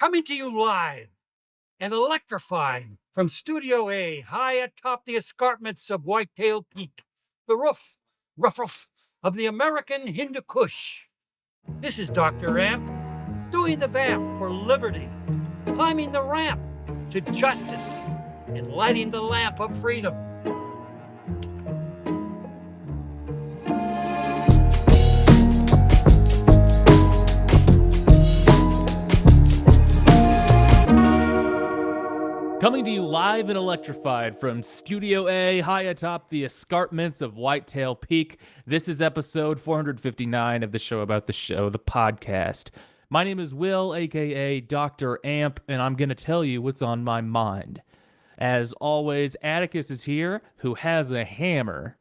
Coming to you live and electrified from Studio A, high atop the escarpments of Whitetail Peak, the rough roof of the American Hindu Kush. This is Dr. Amp, doing the vamp for liberty, climbing the ramp to justice, and lighting the lamp of freedom. Coming to you live and electrified from Studio A, high atop the escarpments of Whitetail Peak. This is episode 459 of the show about the show, the podcast. My name is Will, aka Dr. Amp, and I'm going to tell you what's on my mind. As always, Atticus is here, who has a hammer.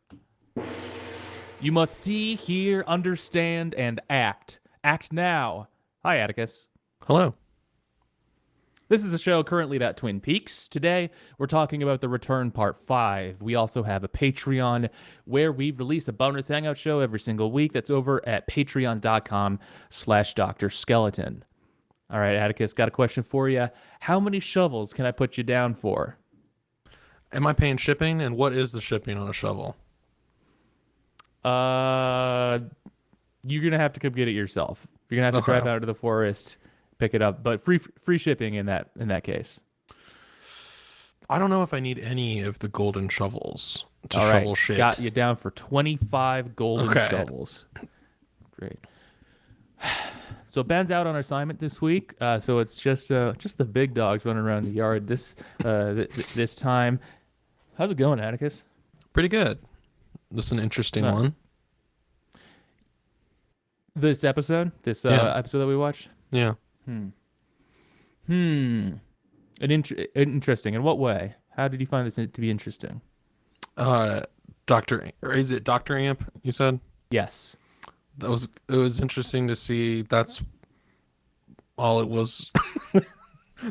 You must see, hear, understand, and act. Act now. Hi, Atticus. Hello. This is a show currently about Twin Peaks. Today, we're talking about The Return Part 5. We also have a Patreon where we release a bonus hangout show every single week. That's over at patreon.com/Dr. Skeleton. All right, Atticus, got a question for you. How many shovels can I put you down for? Am I paying shipping? And what is the shipping on a shovel? You're going to have to come get it yourself. You're going to have to drive out to the forest, pick it up, but free shipping in that case. I don't know if I need any of the golden shovels to All shovel right, shit. got you down for 25 golden shovels. Great. So Ben's out on assignment this week, so it's just the big dogs running around the yard this time. How's it going, Atticus? Pretty good. This is an interesting one. This episode that we watched? Yeah. Interesting. In what way? How did you find this to be interesting? Is it Dr. Amp, you said? Yes. It was interesting to see that's all it was.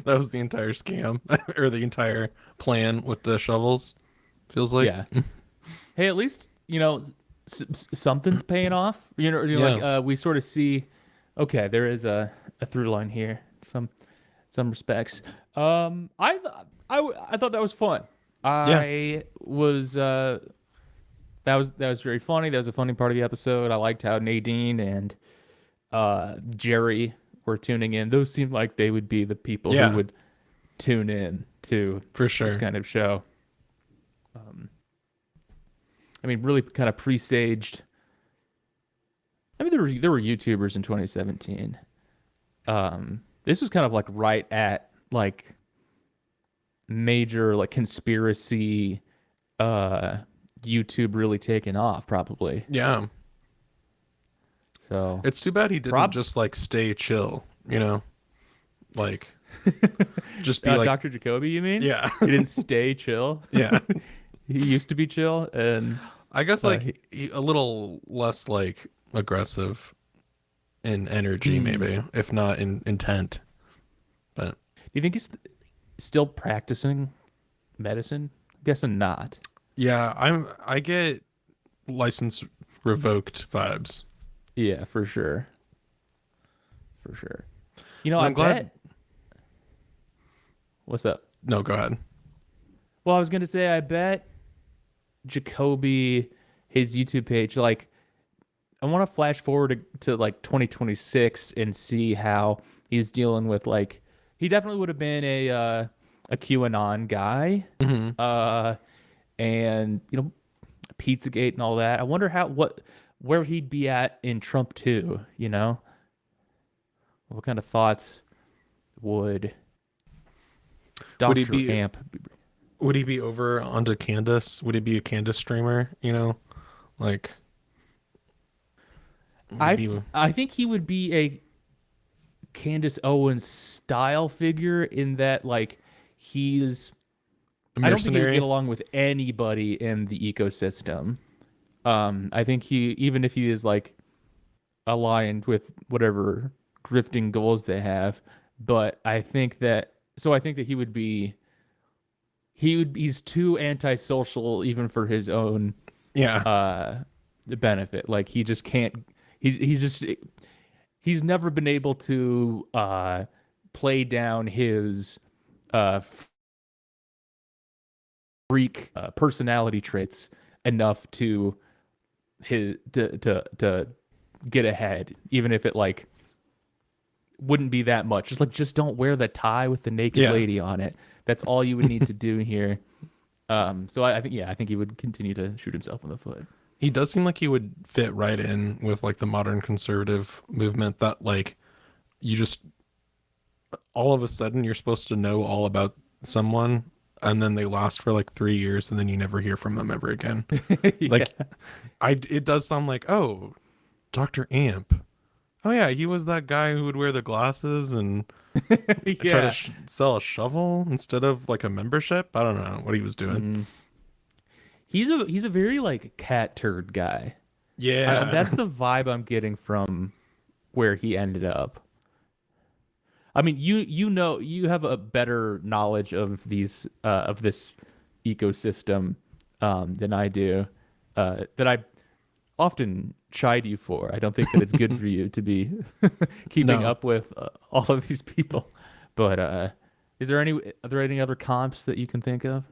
That was the entire scam or the entire plan with the shovels. Feels like. Yeah. Hey, at least, something's paying off. Like we sort of see, okay, there is a through line here. Some respects. I thought that was fun. That was very funny. That was a funny part of the episode. I liked how Nadine and Jerry were tuning in. Those seemed like they would be the people who would tune in to for sure this kind of show. Really kind of presaged. There were YouTubers in 2017. This was kind of like right at like major like conspiracy YouTube really taking off probably. Yeah. So it's too bad he didn't just like stay chill, like just be like Dr. Jacoby, you mean? Yeah. He didn't stay chill. Yeah. He used to be chill, and I guess like a little less like aggressive in energy, maybe, if not in intent. But do you think he's still practicing medicine? I'm guessing not. Yeah, I get license revoked vibes. Yeah, for sure. For sure. I'm glad. Bet. What's up? No, go ahead. Well, I was gonna say, I bet Jacoby, his YouTube page, like, I want to flash forward to like 2026 and see how he's dealing with like, he definitely would have been a QAnon guy, and Pizzagate and all that. I wonder where he'd be at in Trump 2. What kind of thoughts would Dr. Amp? Would he be over onto Candace? Would he be a Candace streamer? Like. I think he would be a Candace Owens style figure in that, like, he's. I don't think he would get along with anybody in the ecosystem. I think even if he is like aligned with whatever grifting goals they have, but I think that he would be. He's too antisocial even for his own benefit. Like he just can't. He's never been able to play down his freak personality traits enough to to get ahead, even if it like wouldn't be that much. Just don't wear the tie with the naked lady on it. That's all you would need to do here. So I think he would continue to shoot himself in the foot. He does seem like he would fit right in with like the modern conservative movement that like you just all of a sudden you're supposed to know all about someone and then they last for like 3 years and then you never hear from them ever again. Like it does sound like, oh, Dr. Amp. Oh yeah, he was that guy who would wear the glasses and try to sell a shovel instead of like a membership. I don't know what he was doing. He's a very like cat turd guy. Yeah. That's the vibe I'm getting from where he ended up. I mean, you have a better knowledge of these of this ecosystem than I do. That I often chide you for. I don't think that it's good for you to be keeping up with all of these people. But are there any other comps that you can think of?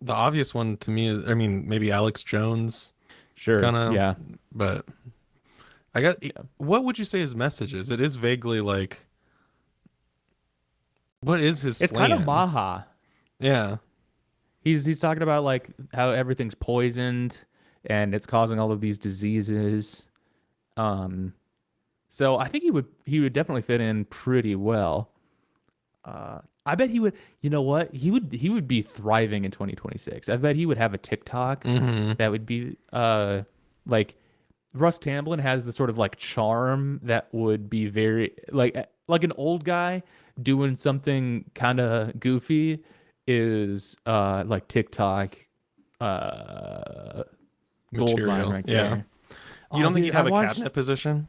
The obvious one to me is, I mean, maybe Alex Jones. Sure. Kinda, yeah. But I got. What would you say his message is? It is vaguely like. What is his? It's kind of Maha. Yeah. He's talking about like how everything's poisoned and it's causing all of these diseases. So I think he would definitely fit in pretty well. I bet he would. You know what? He would be thriving in 2026. I bet he would have a TikTok that would be like Russ Tamblyn has the sort of like charm that would be very like an old guy doing something kind of goofy is like TikTok gold mine right there. You don't think he'd have a cabinet position?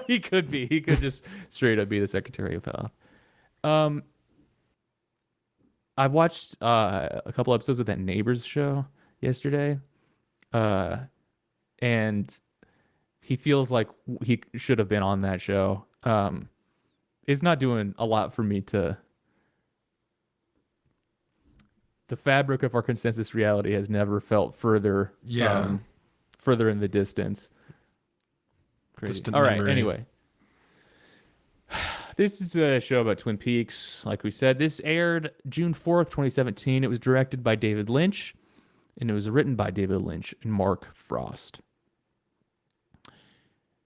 He could be. He could just straight up be the Secretary of Health. I watched a couple episodes of that Neighbors show yesterday, and he feels like he should have been on that show. It's not doing a lot for me to. The fabric of our consensus reality has never felt further, further in the distance. Crazy. All right. Anyway. This is a show about Twin Peaks. Like we said, this aired June 4th, 2017. It was directed by David Lynch, and it was written by David Lynch and Mark Frost.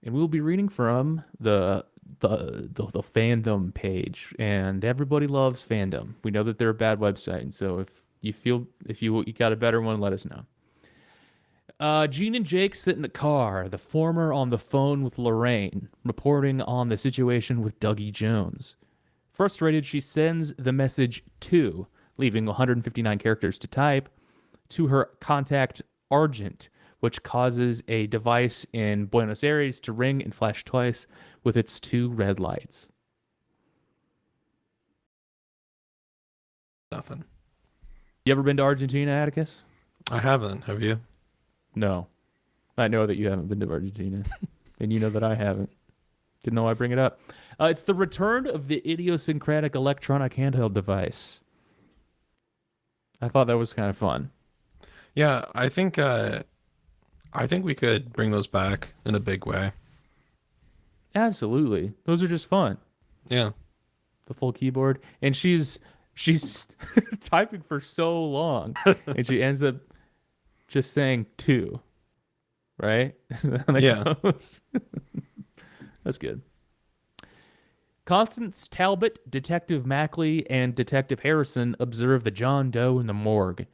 And we'll be reading from the fandom page, and everybody loves fandom. We know that they're a bad website, and so if you got a better one, let us know. Gene and Jake sit in the car, the former on the phone with Lorraine, reporting on the situation with Dougie Jones. Frustrated, she sends the message to, leaving 159 characters to type, to her contact Argent, which causes a device in Buenos Aires to ring and flash twice with its 2 red lights. Nothing. You ever been to Argentina, Atticus? I haven't. Have you? No. I know that you haven't been to Argentina, and you know that I haven't. Didn't know I bring it up. It's the return of the idiosyncratic electronic handheld device. I thought that was kind of fun. Yeah, I think we could bring those back in a big way. Absolutely. Those are just fun. Yeah. The full keyboard. And she's typing for so long, and she ends up just saying 2, right? Yeah. That's good. Constance Talbot, Detective Mackley, and Detective Harrison observe the John Doe in the morgue.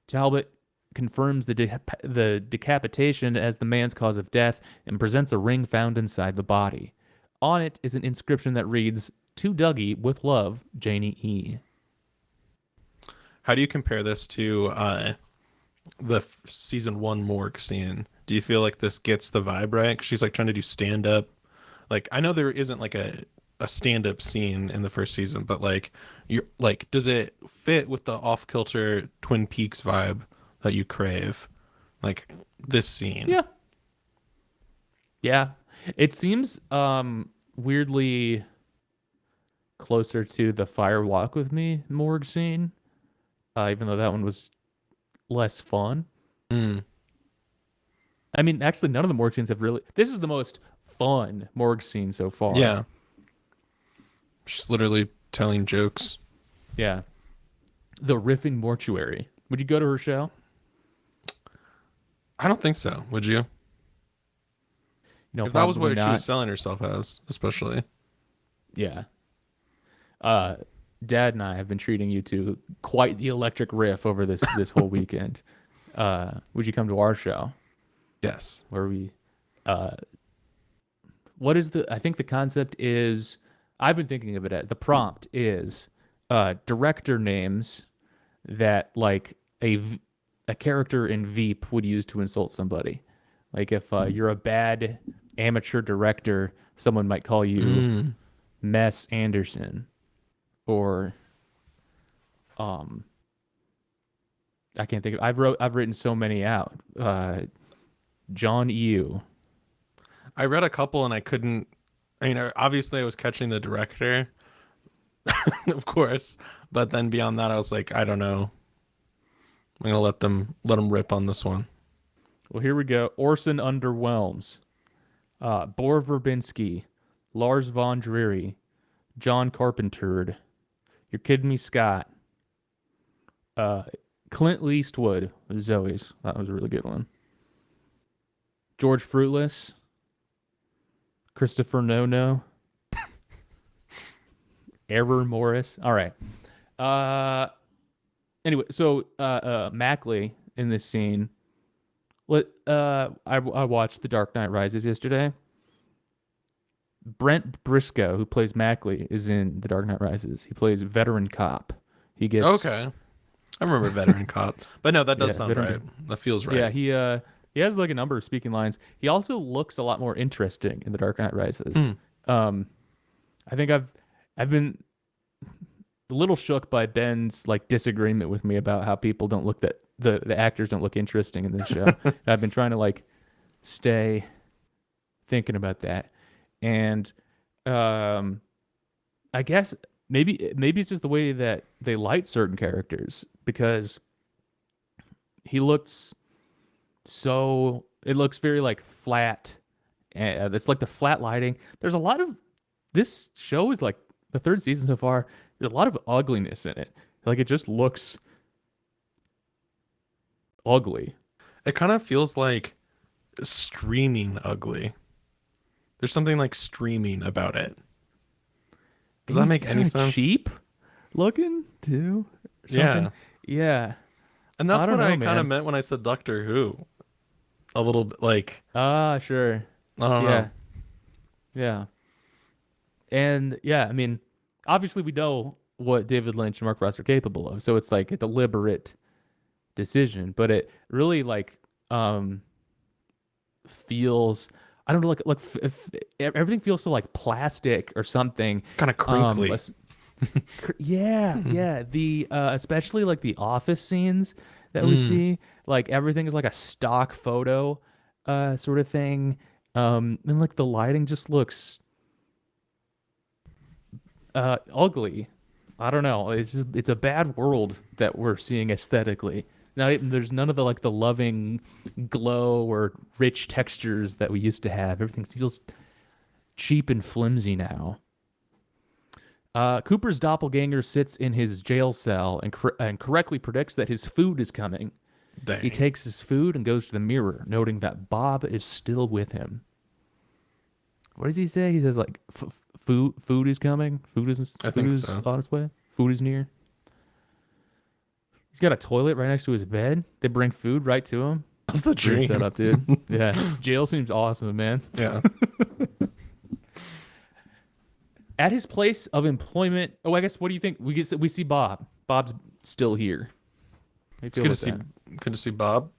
Talbot confirms the decapitation as the man's cause of death and presents a ring found inside the body. On it is an inscription that reads, "To Dougie, with love, Janie E." How do you compare this to the season 1 morgue scene? Do you feel like this gets the vibe right? 'Cause she's like trying to do stand up. Like, I know there isn't like a stand up scene in the first season, but like, you're like, does it fit with the off kilter Twin Peaks vibe that you crave? Like this scene. Yeah. It seems weirdly closer to the Fire Walk with Me morgue scene, even though that one was less fun. Mm. I mean, actually, none of the morgue scenes have really. This is the most fun morgue scene so far. Yeah. She's literally telling jokes. Yeah. The Riffing Mortuary. Would you go to her show? I don't think so. Would you? You know, If that was probably what she not. was selling herself as, especially. Yeah. Dad and I have been treating you to quite the electric riff over this whole weekend. Would you come to our show Yes. where we what is the I think the concept is I've been thinking of it as the prompt is director names that like a character in Veep would use to insult somebody. Like if you're a bad amateur director, someone might call you Mess Anderson or I can't think of I've written so many out. John Ew. I read a couple and I couldn't. I mean, obviously I was catching the director, of course, but then beyond that, I was like, I don't know. I'm gonna let them rip on this one. Well, here we go. Orson Underwhelms. Bor Verbinski. Lars Von Dreary. John Carpenter. You're kidding me, Scott. Clint Eastwood. Zoe's. That was a really good one. George Fruitless. Christopher No. Error Morris. All right. Anyway, so Mackley in this scene. I watched The Dark Knight Rises yesterday. Brent Briscoe, who plays Mackley, is in The Dark Knight Rises. He plays veteran cop. He gets Okay. I remember veteran cop, but no, that does sound veteran- right. That feels right. Yeah, he has like a number of speaking lines. He also looks a lot more interesting in The Dark Knight Rises. I think I've been a little shook by Ben's like disagreement with me about how people don't look that the actors don't look interesting in this show. I've been trying to like stay thinking about that. And I guess maybe it's just the way that they light certain characters because he looks it looks very like flat. It's like the flat lighting. There's a lot of this show is like the third season so far. There's a lot of ugliness in it. Like it just looks ugly. It kind of feels like streaming ugly. There's something like streaming about it. Does that make any Kinda sense? Cheap looking too. or Yeah. something? Yeah. And that's I don't what know, I kind of man. meant when I said Doctor Who. A little bit like, Ah, sure. I don't Yeah. know. Yeah. And yeah, I mean, obviously we know what David Lynch and Mark Frost are capable of, so it's like a deliberate decision, but it really like feels I don't know if everything feels so like plastic or something. Kind of crinkly. Yeah. The especially like the office scenes that we see, like everything is like a stock photo sort of thing. And like the lighting just looks ugly. I don't know. It's a bad world that we're seeing aesthetically. Now there's none of the like the loving glow or rich textures that we used to have. Everything feels cheap and flimsy now. Cooper's doppelganger sits in his jail cell and correctly predicts that his food is coming. Dang. He takes his food and goes to the mirror, noting that Bob is still with him. What does he say? He says like, "Food is coming. Food is so. on its way. Food is near." He's got a toilet right next to his bed. They bring food right to him. That's the Dream dream. setup, dude. Yeah, jail seems awesome, man. Yeah. At his place of employment. Oh, I guess. What do you think? We see Bob. Bob's still here. It's good to see Bob.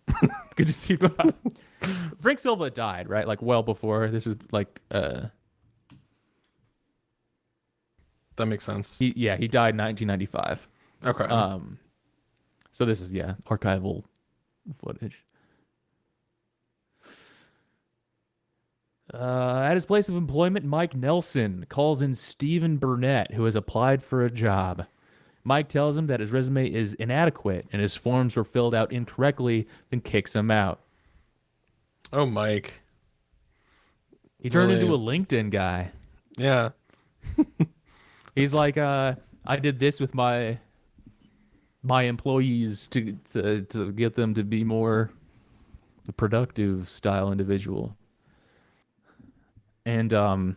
Good to see Bob. Frank Silva died, right? Like well before this is like. That makes sense. He died in 1995. Okay. So this is archival footage. At his place of employment, Mike Nelson calls in Stephen Burnett, who has applied for a job. Mike tells him that his resume is inadequate and his forms were filled out incorrectly, then kicks him out. Oh, Mike. He turned into a Really? LinkedIn guy. Yeah. He's That's- like, I did this with my employees to get them to be more a productive style individual. And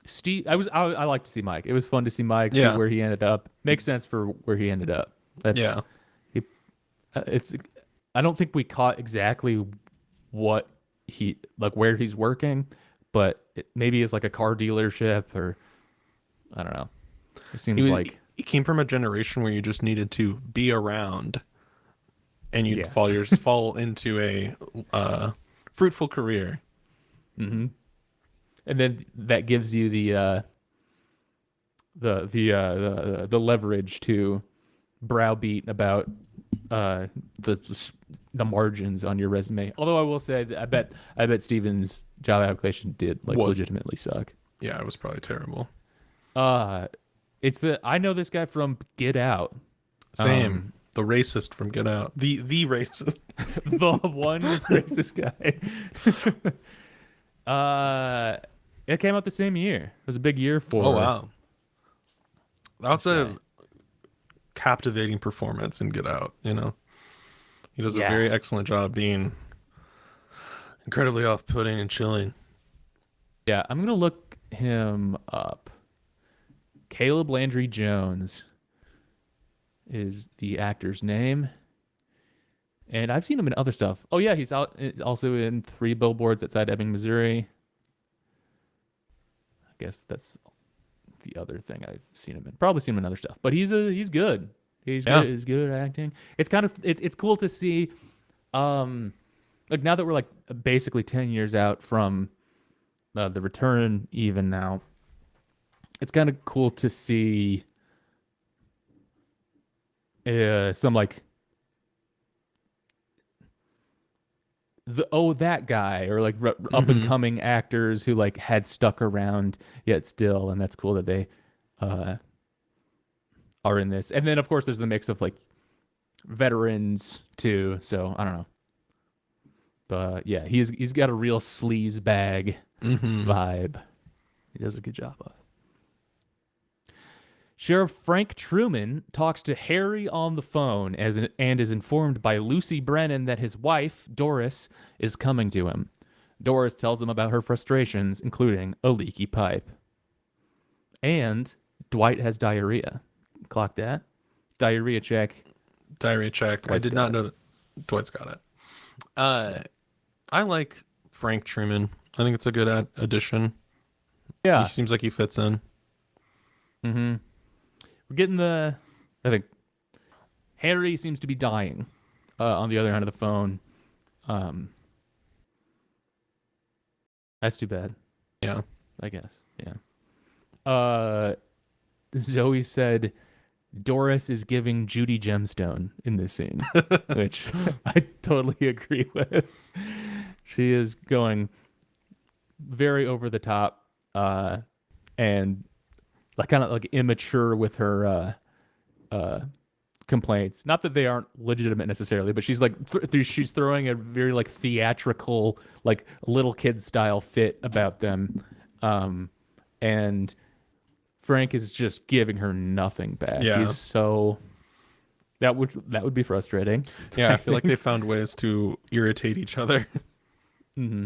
Steve, I like to see Mike. It was fun to see Mike, see Yeah. where he ended up. Makes sense for where he ended up. That's Yeah. he, it's. I don't think we caught exactly what he like where he's working, but maybe it's like a car dealership or I don't know. It seems like He came from a generation where you just needed to be around and you'd yeah. fall into a fruitful career. Mm-hmm. And then that gives you the leverage to browbeat about the margins on your resume. Although I will say that I bet Steven's job application did like Was- legitimately suck. Yeah, it was probably terrible. It's I know this guy from Get Out. Same. The racist from Get Out. The racist. The one racist guy. It came out the same year. It was a big year for. Oh wow. That's This a guy. captivating performance in Get Out, you know. He does a Yeah. very excellent job being incredibly off-putting and chilling. Yeah, I'm gonna look him up. Caleb Landry Jones is the actor's name. And I've seen him in other stuff. Oh yeah, he's also in 3 Billboards Outside Ebbing, Missouri. I guess that's the other thing I've seen him in. Probably seen him in other stuff, but he's good. He's Yeah. good. He's good at acting. It's kind of it's cool to see. Like now that we're like basically 10 years out from the return, even now, it's kind of cool to see some like that guy or like up and coming actors who like had stuck around yet still, and that's cool that they are in this. And then of course there's the mix of like veterans too. So I don't know, but yeah, he's got a real sleaze bag vibe. He does a good job of. Sheriff Frank Truman talks to Harry on the phone and is informed by Lucy Brennan that his wife, Doris, is coming to him. Doris tells him about her frustrations, including a leaky pipe. And Dwight has diarrhea. Clock that. Diarrhea check. Diarrhea check. I Dwight's did got not it. know Dwight's got it. I like Frank Truman. I think it's a good addition. Yeah. He seems like he fits in. Mm-hmm. We're getting I think Harry seems to be dying on the other end of the phone. That's too bad, Yeah. I guess. Yeah. Zoe said Doris is giving Judy Gemstone in this scene, which I totally agree with. She is going very over the top and like kind of like immature with her complaints. Not that they aren't legitimate necessarily, but she's like she's throwing a very like theatrical, like little kid style fit about them, and Frank is just giving her nothing back. Yeah. He's so that would be frustrating. Yeah, I feel like they found ways to irritate each other. Mm-hmm.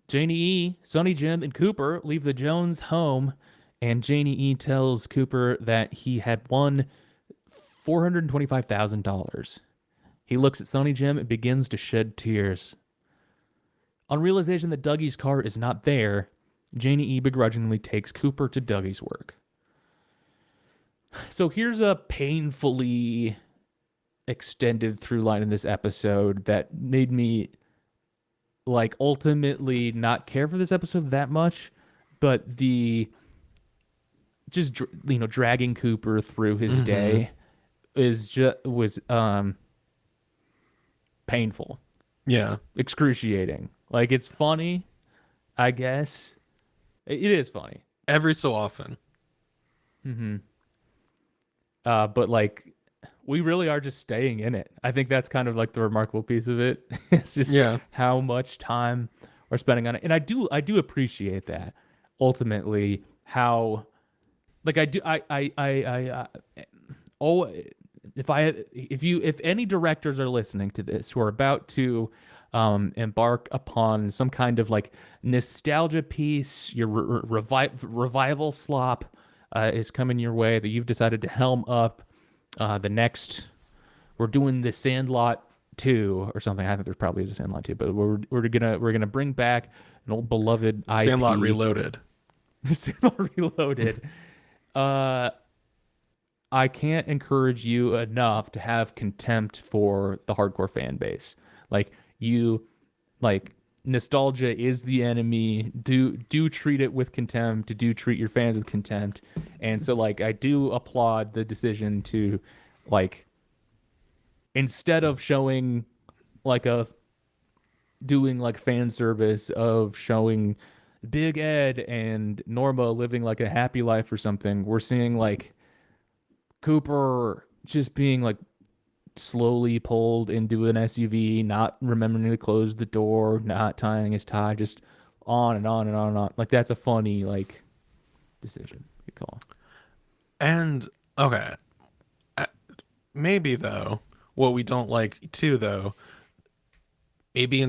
Janie E, Sonny Jim, and Cooper leave the Jones home, and Janie E tells Cooper that he had won $425,000. He looks at Sonny Jim and begins to shed tears. On realization that Dougie's car is not there, Janie E begrudgingly takes Cooper to Dougie's work. So here's a painfully extended through line in this episode that made me like ultimately not care for this episode that much, but the just dragging Cooper through his day was painful, Yeah. excruciating. Like it's funny, I guess. It is funny. every so often. Mm-hmm. But like, we really are just staying in it. I think that's kind of like the remarkable piece of it. It's just Yeah. how much time we're spending on it, and I do appreciate that. Ultimately, how like I do oh if any directors are listening to this who are about to embark upon some kind of like nostalgia piece, your revival slop is coming your way, that you've decided to helm up the next, we're doing the Sandlot 2 or something. I think there's probably a Sandlot 2, but we're gonna bring back an old beloved IP. Sandlot Reloaded. Sandlot Reloaded. I can't encourage you enough to have contempt for the hardcore fan base. Like, nostalgia is the enemy. Do treat it with contempt. Do treat your fans with contempt. And so like, I do applaud the decision to, like, instead of showing like doing like fan service of showing Big Ed and Norma living like a happy life or something, we're seeing like Cooper just being like slowly pulled into an SUV, not remembering to close the door, not tying his tie, just on and on and on and on. Like, that's a funny like decision you call. And okay, uh, maybe though, what we don't like too though, maybe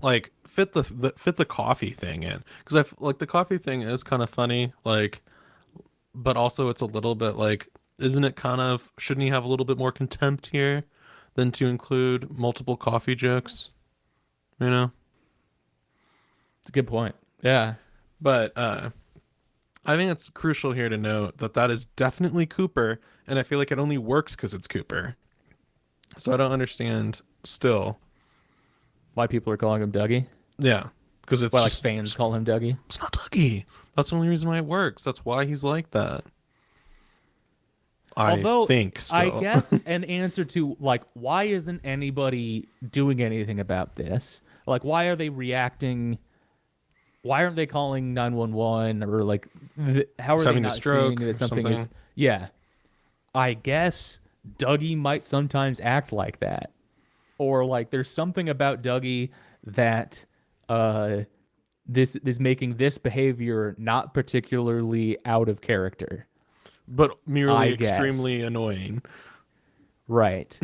like fit the coffee thing in, because like the coffee thing is kind of funny, like, but also it's a little bit like, isn't it kind of, shouldn't he have a little bit more contempt here than to include multiple coffee jokes? You know? It's a good point. Yeah. But I think it's crucial here to note that that is definitely Cooper, and I feel like it only works because it's Cooper. So I don't understand still. Why people are calling him Dougie? Yeah, because it's Why like just, fans call him Dougie? it's not Dougie. That's the only reason why it works. That's why he's like that. Although, I think still. I guess an answer to like, why isn't anybody doing anything about this? Like, why are they reacting? Why aren't they calling 911 or like, how are He's they having a not stroke seeing or that something is? something. Yeah, I guess Dougie might sometimes act like that, or like there's something about Dougie that this is making this behavior not particularly out of character. But merely I guess. extremely annoying. Right.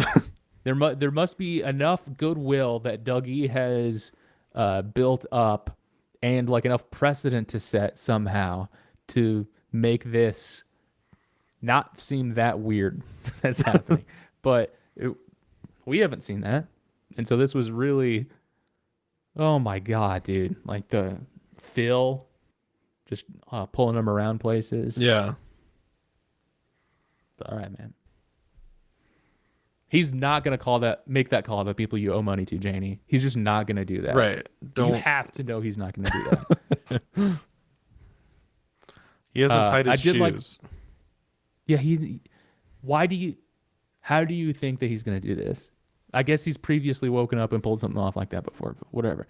There must be enough goodwill that Dougie has built up, and like enough precedent to set somehow to make this not seem that weird that's happening. But we haven't seen that. And so this was really, oh my God, dude. Like the Phil just pulling him around places. Yeah. All right, man. He's not gonna make that call to the people you owe money to, Janie. He's just not gonna do that. Right. You have to know he's not gonna do that. He hasn't tied his I did shoes. Yeah, how do you think that he's gonna do this? I guess he's previously woken up and pulled something off like that before. But whatever.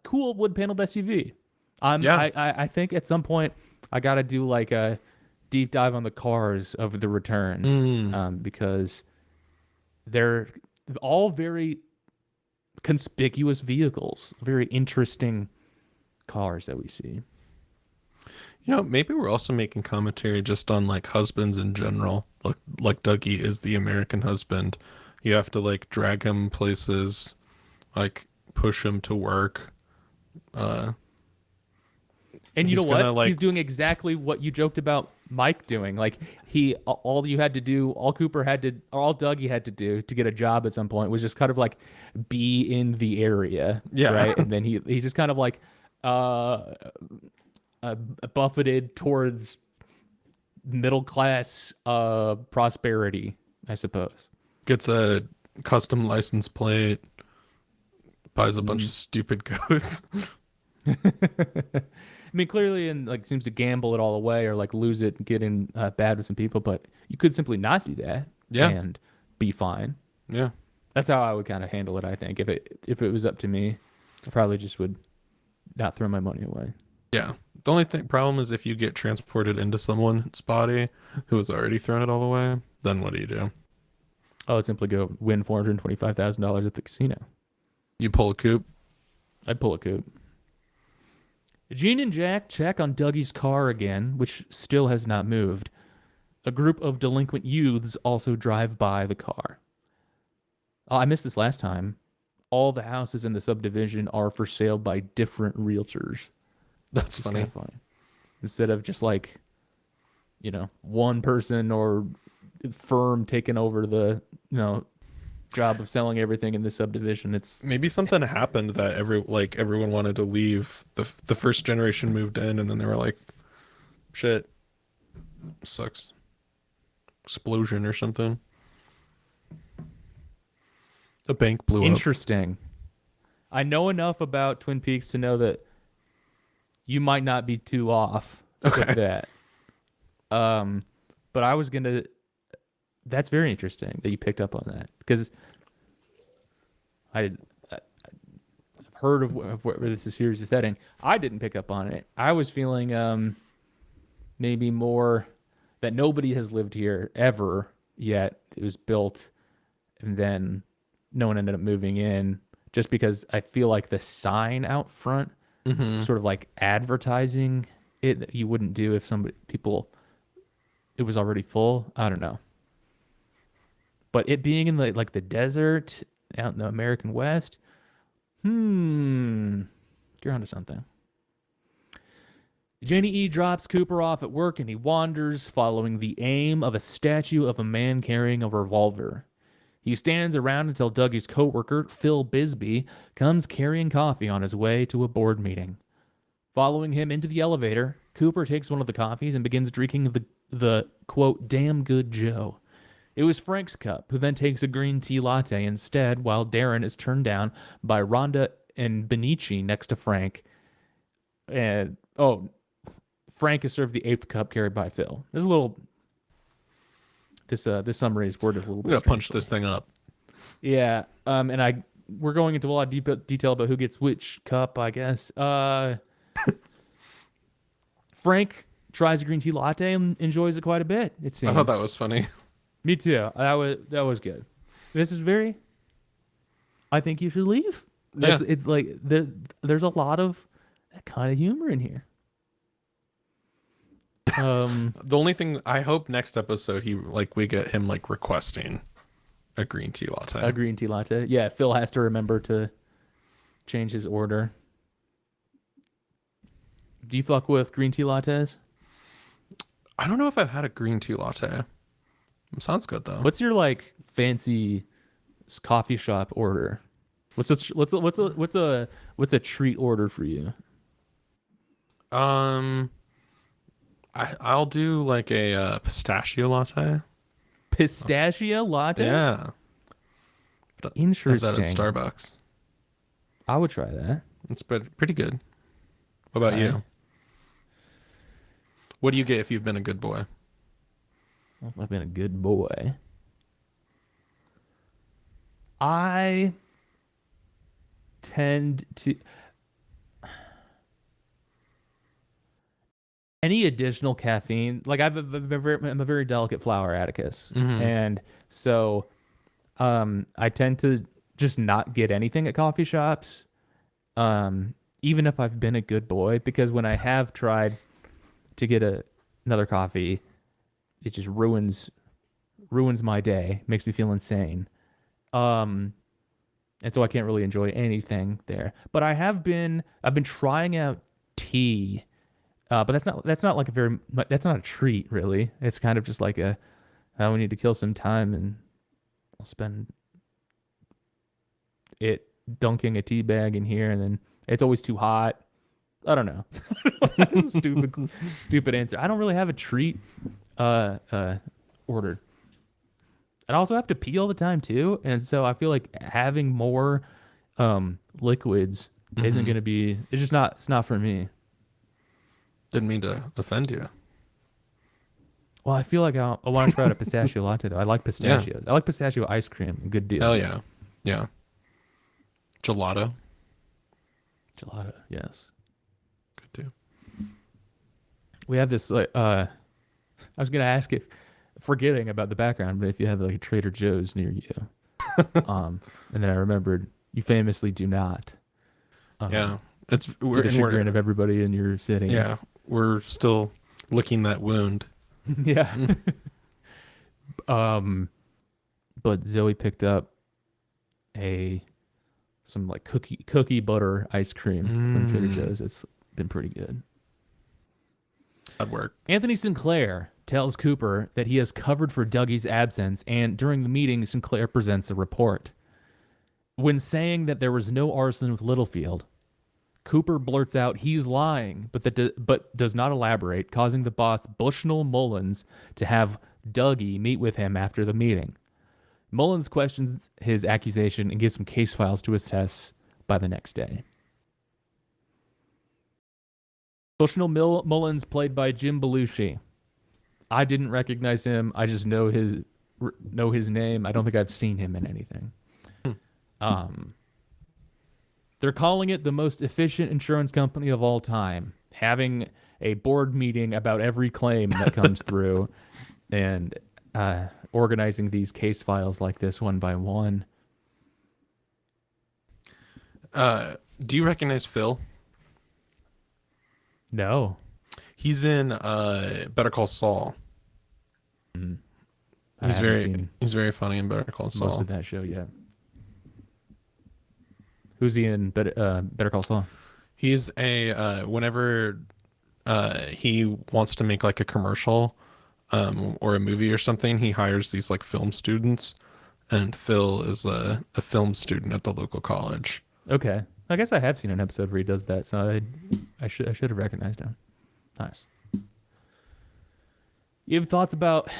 Cool wood paneled SUV. Yeah. I think at some point I gotta do like a deep dive on the cars of the return, because they're all very conspicuous vehicles, very interesting cars that we see. You know, maybe we're also making commentary just on like husbands in general. Like Dougie is the American husband. You have to like drag him places, like push him to work. And you know He's gonna, what? like, He's doing exactly what you joked about Mike doing. Like all you had to do, all Dougie had to do to get a job at some point was just kind of like be in the area, Yeah. right? And then he just kind of like buffeted towards middle class prosperity, I suppose. Gets a custom license plate, buys a bunch of stupid coats. I mean, clearly, and like seems to gamble it all away or like lose it and get in bad with some people. But you could simply not do that, Yeah. and be fine. Yeah. That's how I would kind of handle it. I think if it was up to me, I probably just would not throw my money away. Yeah. The only problem is if you get transported into someone's body who has already thrown it all away, then what do you do? I would simply go win $425,000 at the casino. You pull a coup? I'd pull a coup. Gene and Jack check on Dougie's car again, which still has not moved. A group of delinquent youths also drive by the car. Oh, I missed this last time. All the houses in the subdivision are for sale by different realtors. That's It's funny. kind of funny. Instead of just like, one person or firm taking over the, job of selling everything in the subdivision. It's Maybe something happened that everyone wanted to leave. The first generation moved in, and then they were like, "Shit, sucks." Explosion or something. A bank blew up. interesting. I know enough about Twin Peaks to know that you might not be too off with that. But I was gonna. That's very interesting that you picked up on that, because I've heard of where this series is heading. I didn't pick up on it. I was feeling maybe more that nobody has lived here ever yet. It was built, and then no one ended up moving in, just because I feel like the sign out front, sort of like advertising it, that you wouldn't do if it was already full. I don't know. But it being in the desert out in the American West, you're onto something. Janie E. drops Cooper off at work, and he wanders, following the aim of a statue of a man carrying a revolver. He stands around until Dougie's coworker, Phil Bisbee, comes carrying coffee on his way to a board meeting. Following him into the elevator, Cooper takes one of the coffees and begins drinking the quote, damn good Joe. It was Frank's cup, who then takes a green tea latte instead, while Darren is turned down by Rhonda and Benici next to Frank. And, Frank is served the 8th cup carried by Phil. There's a little... This summary is worded a little bit. I'm gonna punch this thing up. Yeah, and we're going into a lot of detail about who gets which cup, I guess. Frank tries a green tea latte and enjoys it quite a bit, it seems. I thought that was funny. Me too. That was good. This is very... I think you should leave. Yeah. It's like there's a lot of that kind of humor in here. The only thing I hope next episode we get him requesting a green tea latte. A green tea latte. Yeah, Phil has to remember to change his order. Do you fuck with green tea lattes? I don't know if I've had a green tea latte. Sounds good though. What's your fancy coffee shop order? What's a treat order for you? I'll do a pistachio latte. Pistachio latte? Yeah. Interesting. Have that at Starbucks. I would try that. It's pretty good. What about you? What do you get if you've been a good boy? If I've been a good boy, I tend to... Any additional caffeine, I'm a very delicate flower Atticus, and so I tend to just not get anything at coffee shops, even if I've been a good boy, because when I have tried to get another coffee, it just ruins my day, makes me feel insane, and so I can't really enjoy anything there. But I've been trying out tea. But that's not that's not a treat really. It's kind of just we need to kill some time, and I'll spend it dunking a tea bag in here, and then it's always too hot. I don't know. That's a stupid answer. I don't really have a treat ordered. I also have to pee all the time too, and so I feel like having more liquids isn't going to be. It's not for me. Didn't mean to offend you. Well, I feel like I want to try out a pistachio latte, though. I like pistachios. I like pistachio ice cream. Good deal. Hell yeah. Yeah. Gelato. Gelato, yes. We have this like I was gonna ask if forgetting about the background, but if you have like a Trader Joe's near you. And then I remembered you famously do not. Yeah, To the chagrin of everybody in your city. Yeah, we're still licking that wound. Yeah. But Zoe picked up some like cookie butter ice cream from Trader Joe's. It's been pretty good. That'd work. Anthony Sinclair tells Cooper that he has covered for Dougie's absence, and during the meeting, Sinclair presents a report. When saying that there was no arson with Littlefield, Cooper blurts out he's lying, but does not elaborate, causing the boss Bushnell Mullins to have Dougie meet with him after the meeting. Mullins questions his accusation and gives some case files to assess by the next day. Bushnell Mullins, played by Jim Belushi. I didn't recognize him. I just know his name. I don't think I've seen him in anything. They're calling it the most efficient insurance company of all time, having a board meeting about every claim that comes through and organizing these case files like this one by one. Do you recognize Phil? No. He's in Better Call Saul. He's very funny in Better Call Saul. Most of that show, yeah. Who's he in Better Call Saul? He's whenever he wants to make like a commercial or a movie or something, he hires these like film students, and Phil is a film student at the local college. Okay. I guess I have seen an episode where he does that, so I should have recognized him. Nice. You have thoughts about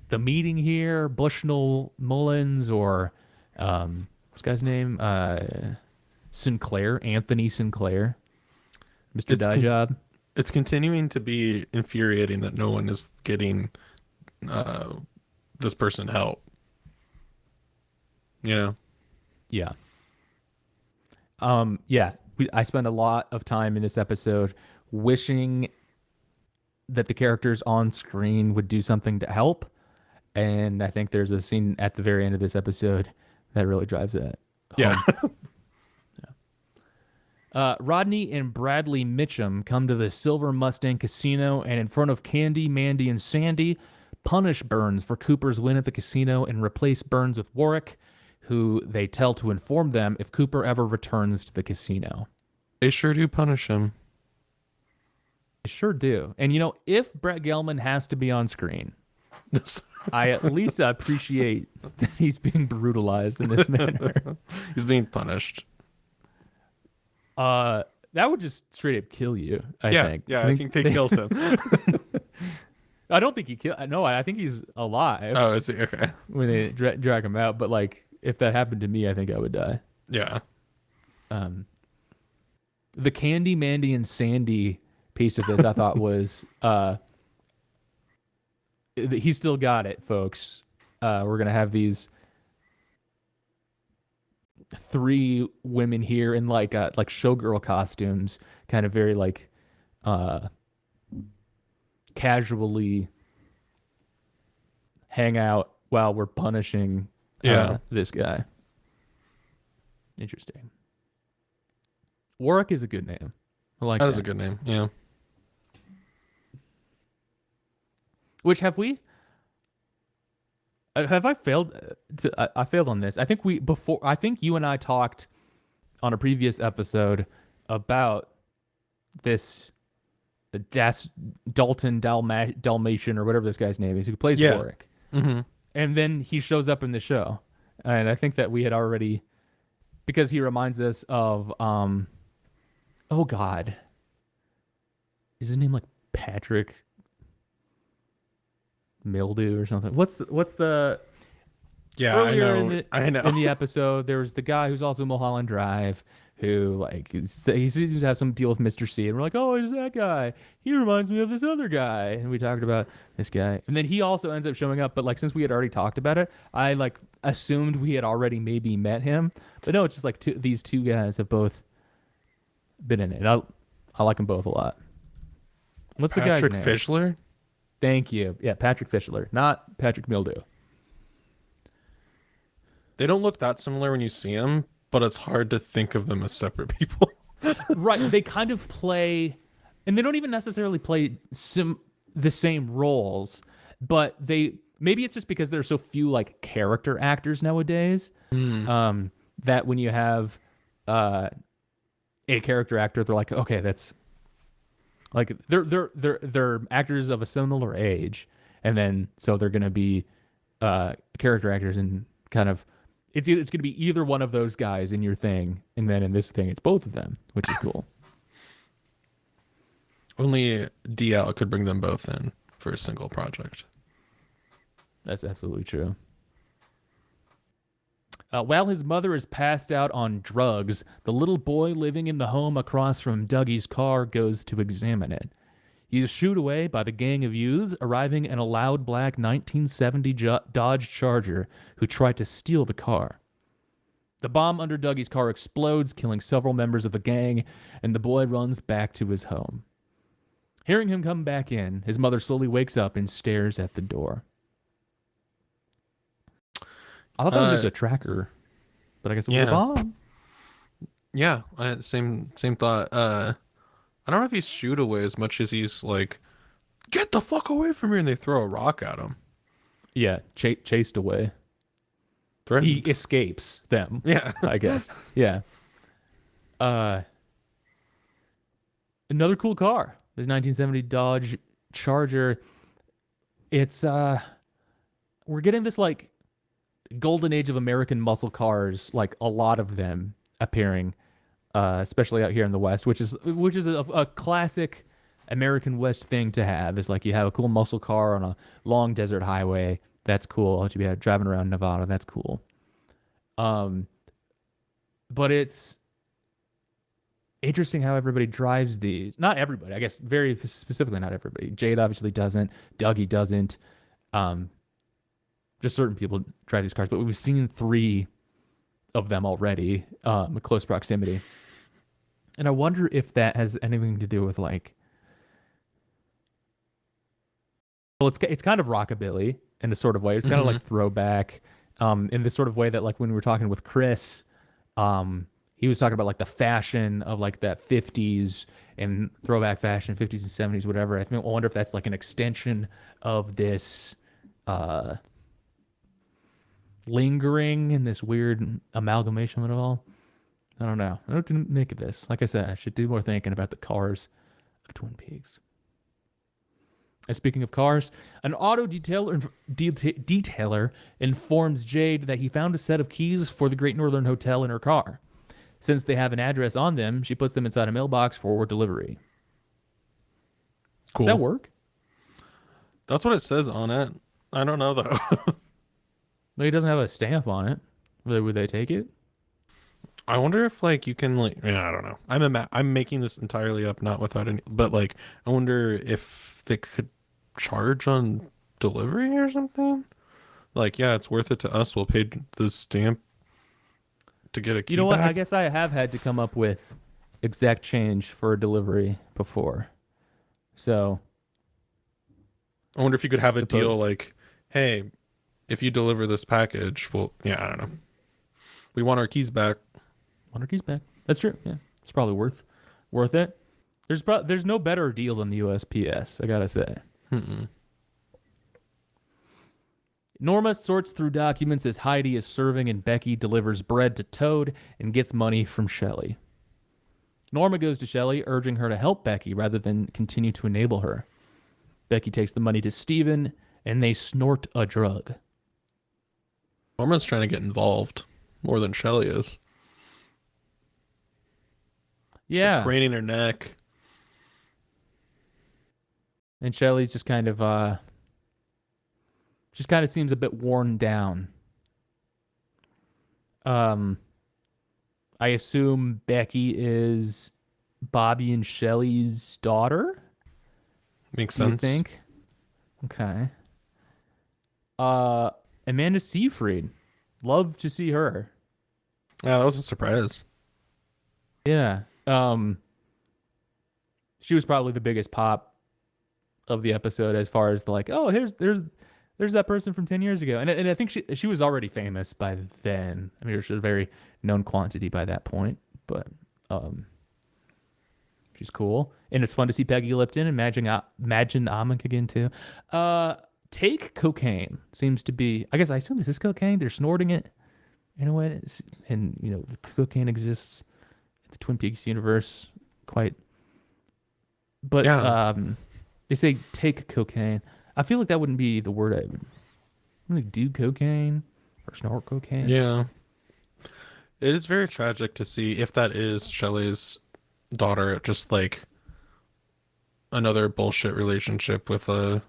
the meeting here, Bushnell Mullins, or what's this guy's name? Sinclair, Anthony Sinclair, Mr. Dyejob. It's continuing to be infuriating that no one is getting this person help. You know? Yeah. Yeah. I spent a lot of time in this episode wishing that the characters on screen would do something to help. And I think there's a scene at the very end of this episode that really drives that home. Yeah. Rodney and Bradley Mitchum come to the Silver Mustang Casino and in front of Candy, Mandy, and Sandy, punish Burns for Cooper's win at the casino and replace Burns with Warwick, who they tell to inform them if Cooper ever returns to the casino. They sure do punish him. They sure do. And, if Brett Gelman has to be on screen, I at least appreciate that he's being brutalized in this manner. He's being punished. That would just straight up kill you, I think. Yeah, I think they killed him. I don't think he killed. No, I think he's alive. Oh, is he? Okay. When they drag him out. But, if that happened to me, I think I would die. Yeah. The Candy, Mandy, and Sandy piece of this, I thought was... he still got it, folks. We're going to have these 3 women here in like showgirl costumes, kind of very casually hang out while we're punishing this guy. Interesting. Warwick is a good name. I like that. That is a good name. Yeah. Which have I failed I failed on this. I think you and I talked on a previous episode about this Dalton Dalmatian or whatever this guy's name is, who plays Warwick. Mm-hmm. And then he shows up in the show. And I think that we had already, because he reminds us of oh God. Is his name like Patrick Mildew or something? What's the earlier in the episode there was the guy who's also in Mulholland Drive who he seems to have some deal with Mr. C, and we're like, oh, it's that guy, he reminds me of this other guy, and we talked about this guy, and then he also ends up showing up, but since we had already talked about it, I assumed we had already maybe met him, but no, it's just these 2 guys have both been in it. I like them both a lot. What's the guy's Patrick name? Fischler. Thank you. Yeah, Patrick Fischler, not Patrick Mildew. They don't look that similar when you see them, but it's hard to think of them as separate people. Right. They kind of play, and they don't even necessarily play the same roles, but maybe it's just because there are so few like character actors nowadays. That when you have a character actor, they're like, okay, that's like they're actors of a similar age, and then so they're gonna be character actors and kind of it's gonna be either one of those guys in your thing, and then in this thing it's both of them, which is cool. Only DL could bring them both in for a single project. That's absolutely true. While his mother is passed out on drugs, the little boy living in the home across from Dougie's car goes to examine it. He is shooed away by the gang of youths arriving in a loud black 1970 Dodge Charger who tried to steal the car. The bomb under Dougie's car explodes, killing several members of the gang, and the boy runs back to his home. Hearing him come back in, his mother slowly wakes up and stares at the door. I thought that was just a tracker, but I guess it was a bomb. Yeah, same thought. I don't know if he's shoot away as much as he's like, get the fuck away from here, and they throw a rock at him. Yeah, chased away. Threatened. He escapes them. Yeah. I guess. Yeah. Another cool car. This 1970 Dodge Charger. It's we're getting this like golden age of American muscle cars, like a lot of them appearing, especially out here in the West, which is a classic American West thing to have. Is like you have a cool muscle car on a long desert highway. That's cool. To be driving around Nevada. That's cool. But it's interesting how everybody drives these. Not everybody, I guess. Very specifically, not everybody. Jade obviously doesn't. Dougie doesn't. Just certain people drive these cars, but we've seen 3 of them already, in close proximity. And I wonder if that has anything to do with like, well, it's kind of rockabilly in a sort of way. It's kind of like throwback, in this sort of way that like when we were talking with Chris, he was talking about like the fashion of like that 50s and throwback fashion, 50s and 70s, whatever. I wonder if that's like an extension of this, lingering in this weird amalgamation of it all. I don't know. I don't know what to make of this. Like I said, I should do more thinking about the cars of Twin Peaks. And speaking of cars, an auto detailer informs Jade that he found a set of keys for the Great Northern Hotel in her car. Since they have an address on them, she puts them inside a mailbox for delivery. Cool. Does that work? That's what it says on it. I don't know though. Like it doesn't have a stamp on it. Would they take it? I wonder if like you can like, yeah, I don't know. I'm making this entirely up, not without any, but like I wonder if they could charge on delivery or something. Like, yeah, it's worth it to us. We'll pay the stamp to get a key. You know what? back. I guess I have had to come up with exact change for a delivery before. So I wonder if you could have a Suppose. deal like, hey, if you deliver this package, well, yeah, I don't know. We want our keys back. Want our keys back? That's true. Yeah, it's probably worth it. There's no better deal than the USPS. I gotta say. Norma sorts through documents as Heidi is serving, and Becky delivers bread to Toad and gets money from Shelley. Norma goes to Shelley, urging her to help Becky rather than continue to enable her. Becky takes the money to Steven, and they snort a drug. Norma's trying to get involved more than Shelley is. Yeah. She's craning her neck. And Shelley's just kind of seems a bit worn down. I assume Becky is Bobby and Shelley's daughter? Makes Do you sense. think? Okay. Amanda Seyfried. Love to see her. Yeah, that was a surprise. Yeah. She was probably the biggest pop of the episode as far as like, oh, there's that person from 10 years ago. And I think she was already famous by then. I mean, she was a very known quantity by that point, but she's cool. And it's fun to see Peggy Lipton and Imagine Amick again too. Take cocaine seems to be, I guess I assume this is cocaine. They're snorting it in a way. And, you know, cocaine exists in the Twin Peaks universe quite. But Yeah. they say take cocaine. I feel like that wouldn't be the word I would really do cocaine or snort cocaine. Yeah. It is very tragic to see if that is Shelley's daughter, just like another bullshit relationship with a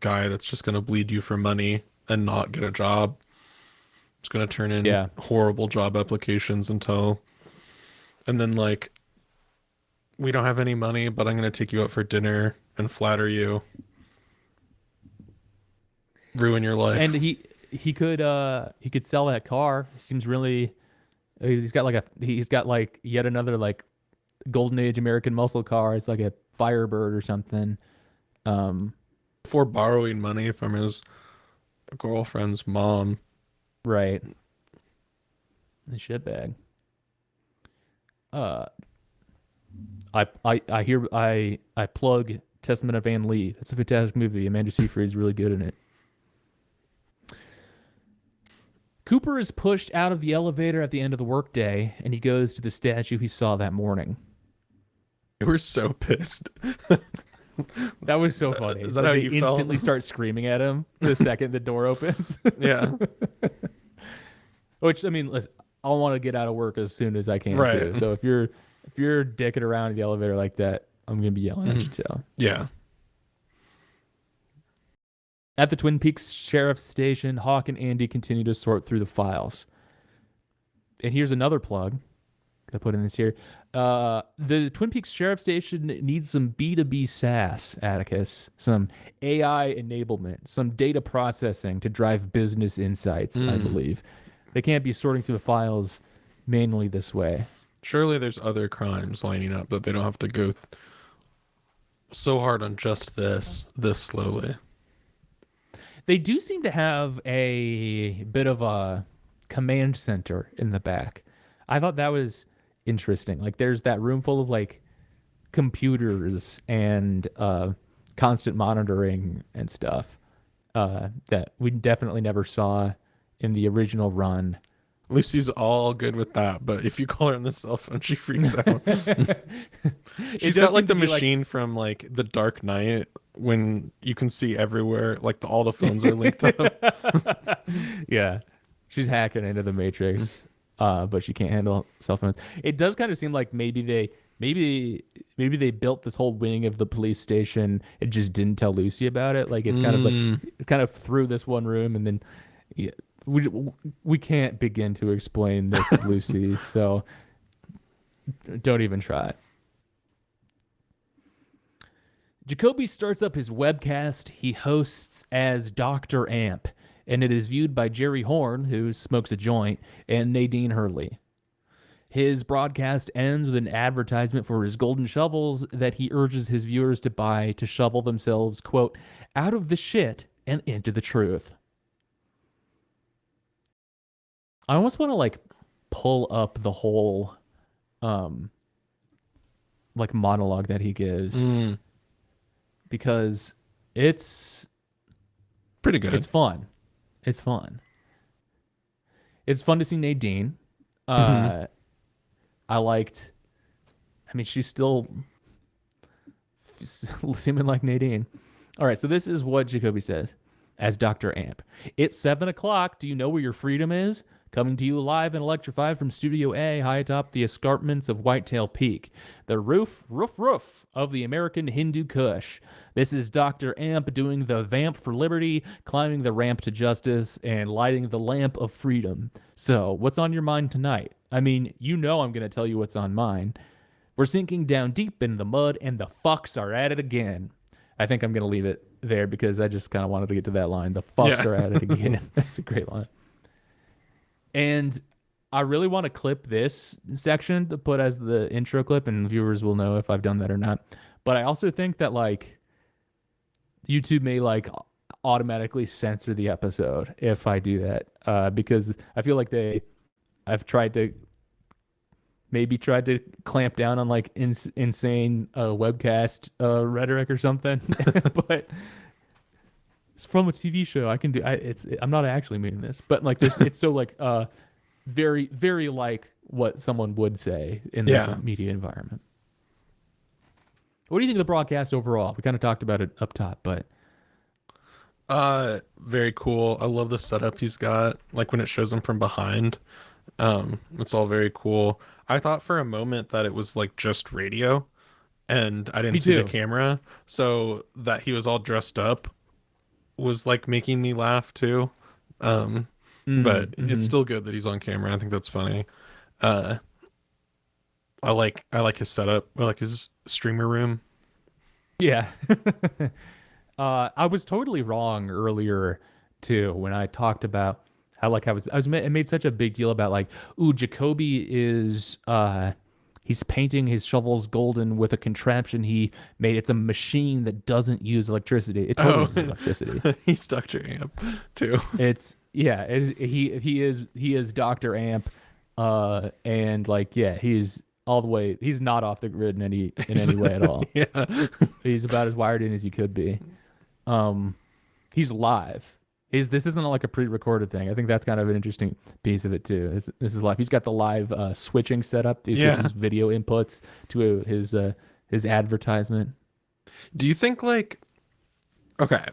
guy that's just going to bleed you for money and not get a job. It's going to turn in horrible job applications and then like, we don't have any money, but I'm going to take you out for dinner and flatter you. Ruin your life. And he could sell that car. Seems really he's got like yet another like golden age American muscle car. It's like a Firebird or something. For borrowing money from his girlfriend's mom. Right. The shitbag. I plug Testament of Anne Lee. That's a fantastic movie. Amanda Seyfried's really good in it. Cooper is pushed out of the elevator at the end of the workday, and he goes to the statue he saw that morning. They were so pissed. That was so funny. Is that how you felt? Instantly start screaming at him the second the door opens. Yeah. Which, I mean, listen, I want to get out of work as soon as I can too. So if you're dicking around in the elevator like that, I'm gonna be yelling at you too. Yeah. At the Twin Peaks Sheriff's Station, Hawk and Andy continue to sort through the files. And here's another plug. Gotta put in this here. The Twin Peaks Sheriff's Station needs some B2B SaaS, Atticus. Some AI enablement, some data processing to drive business insights, I believe. They can't be sorting through the files manually this way. Surely there's other crimes lining up that they don't have to go so hard on just this slowly. They do seem to have a bit of a command center in the back. I thought that was interesting. Like there's that room full of like computers and constant monitoring and stuff that we definitely never saw in the original run. Lucy's all good with that, but if you call her on the cell phone, she freaks out. She's got like the machine from like The Dark Knight when you can see everywhere, like all the phones are linked up. Yeah, she's hacking into the Matrix, but she can't handle cell phones. It does kind of seem like maybe they built this whole wing of the police station and just didn't tell Lucy about it. Like it's kind of through this one room, and then we can't begin to explain this to Lucy, so don't even try. Jacoby starts up his webcast. He hosts as Dr. Amp, and it is viewed by Jerry Horn, who smokes a joint, and Nadine Hurley. His broadcast ends with an advertisement for his golden shovels that he urges his viewers to buy to shovel themselves, quote, out of the shit and into the truth. I almost want to like pull up the whole like monologue that he gives because it's pretty good. It's fun. It's fun. It's fun to see Nadine. I mean, she's still seeming like Nadine. All right, so this is what Jacoby says as Dr. Amp. It's 7 o'clock. Do you know where your freedom is? Coming to you live and electrified from Studio A, high atop the escarpments of Whitetail Peak, the roof of the American Hindu Kush. This is Dr. Amp doing the vamp for liberty, climbing the ramp to justice, and lighting the lamp of freedom. So, what's on your mind tonight? I mean, you know I'm going to tell you what's on mine. We're sinking down deep in the mud, and the fucks are at it again. I think I'm going to leave it there because I just kind of wanted to get to that line. The fucks are at it again. That's a great line. And I really want to clip this section to put as the intro clip, and viewers will know if I've done that or not. But I also think that, like, YouTube may like automatically censor the episode if I do that, because I feel like I've tried to clamp down on like insane webcast rhetoric or something, but it's from a TV show. I can do. I'm not actually meaning this, but like this, it's so like very very like what someone would say in this Yeah. media environment. What do you think of the broadcast overall? We kind of talked about it up top, but Very cool. I love the setup he's got. Like when it shows him from behind. It's all very cool. I thought for a moment that it was like just radio and I me didn't see the too. camera. So that he was all dressed up was like making me laugh too. Um, but it's Mm-hmm. still good that he's on camera. I think that's funny. Uh, I like his setup. I like his streamer room. Yeah. I was totally wrong earlier too when I talked about how like I made such a big deal about like, ooh, Jacoby is he's painting his shovels golden with a contraption he made. It's a machine that doesn't use electricity. It totally Oh, uses electricity. he's Dr. Amp too. It's yeah, he is Dr. Amp, and like yeah, he's all the way. He's not off the grid in any way at all. Yeah. He's about as wired in as he could be. He's live. This isn't like a pre-recorded thing. I think that's kind of an interesting piece of it too. This is live. He's got the live switching setup. He Yeah. switches video inputs to his advertisement. Do you think like okay,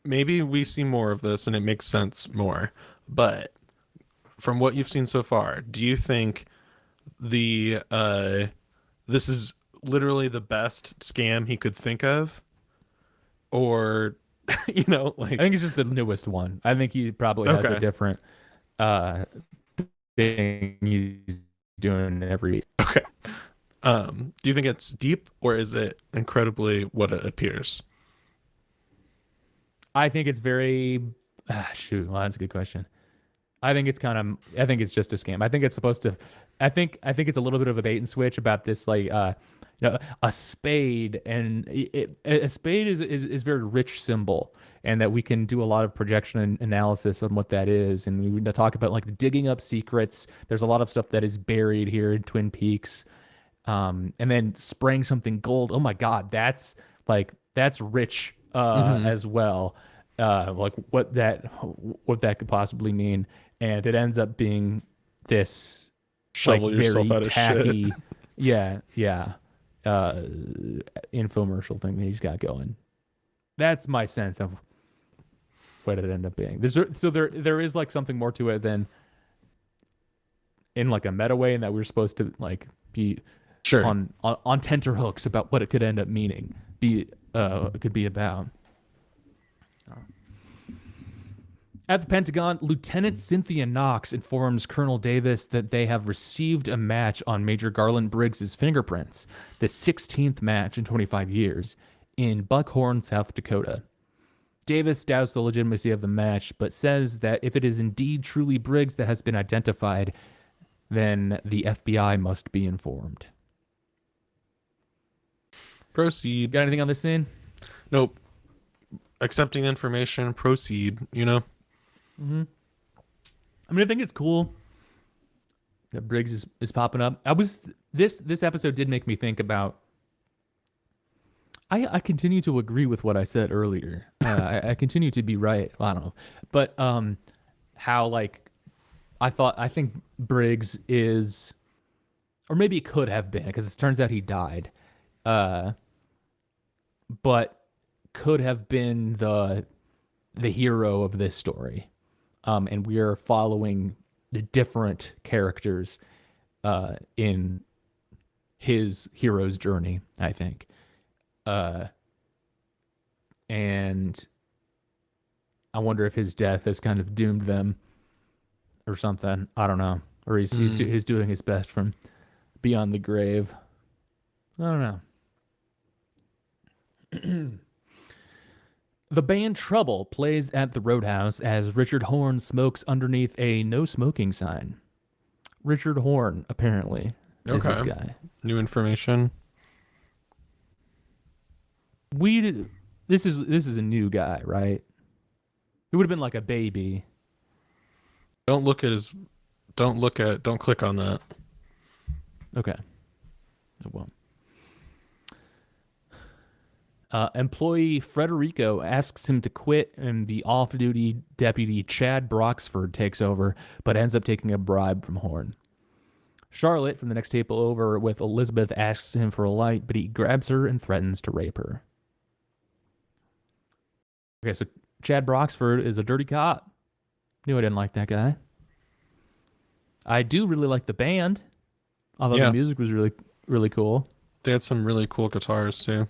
maybe we see more of this and it makes sense more, but from what you've seen so far, do you think the this is literally the best scam he could think of? Or I think it's just the newest one. I think he probably has a okay. different uh thing he's doing every. Okay. Do you think it's deep or is it incredibly what it appears? I think it's very shoot. Well, that's a good question. I think it's just a scam. I think it's supposed to. I think it's a little bit of a bait and switch about this like a spade and a spade is very rich symbol and that we can do a lot of projection and analysis on what that is and we talk about like digging up secrets. There's a lot of stuff that is buried here in Twin Peaks, and then spraying something gold. Oh my God, that's rich Mm-hmm. as well. Like what that could possibly mean, and it ends up being this like Shovel very yourself out of tacky, shit. yeah, infomercial thing that he's got going. That's my sense of what it ended up being. There is like something more to it than in like a meta way, and that we're supposed to like be Sure. on tenterhooks about what it could end up meaning. It could be about. At the Pentagon, Lieutenant Cynthia Knox informs Colonel Davis that they have received a match on Major Garland Briggs's fingerprints, the 16th match in 25 years, in Buckhorn, South Dakota. Davis doubts the legitimacy of the match, but says that if it is indeed truly Briggs that has been identified, then the FBI must be informed. Proceed. Got anything on this scene? Nope. Accepting the information, proceed, Mm-hmm. I mean, I think it's cool that Briggs is popping up. This episode did make me think about. I continue to agree with what I said earlier. I continue to be right. I don't know, but how like I think Briggs is, or maybe it could have been because it turns out he died, but could have been the hero of this story. And we are following the different characters in his hero's journey, I think. And I wonder if his death has kind of doomed them or something. I don't know. Or he's doing his best from beyond the grave. I don't know. The band Trouble plays at the Roadhouse as Richard Horn smokes underneath a no smoking sign. Richard Horn, apparently, is this Okay. guy. New information. This is a new guy, right? It would have been like a baby. Don't look at his. Don't click on that. Okay. Oh, well. Employee Frederico asks him to quit, and the off-duty deputy Chad Broxford takes over, but ends up taking a bribe from Horn. Charlotte, from the next table over with Elizabeth, asks him for a light, but he grabs her and threatens to rape her. Okay, so Chad Broxford is a dirty cop. Knew I didn't like that guy. I do really like the band, although Yeah. the music was really, really cool. They had some really cool guitars too.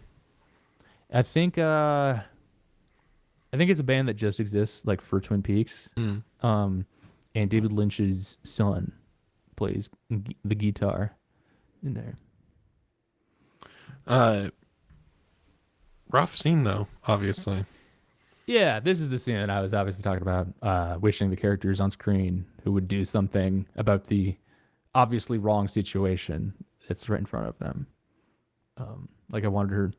I think it's a band that just exists like for Twin Peaks. Mm. And David Lynch's son plays the guitar in there. Rough scene though, obviously. Yeah, this is the scene that I was obviously talking about, wishing the characters on screen who would do something about the obviously wrong situation that's right in front of them. Like I wanted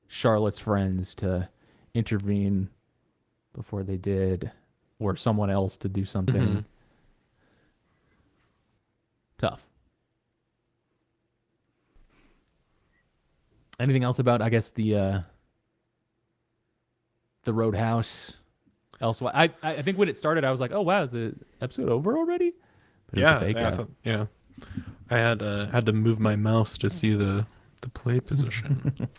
Charlotte's friends to intervene before they did, or someone else to do something tough. Anything else about, I guess, the Roadhouse? Elsewhere, I think when it started, I was like, oh wow, is the episode over already? But it was a fake out. Yeah. I had to move my mouse to see the play position.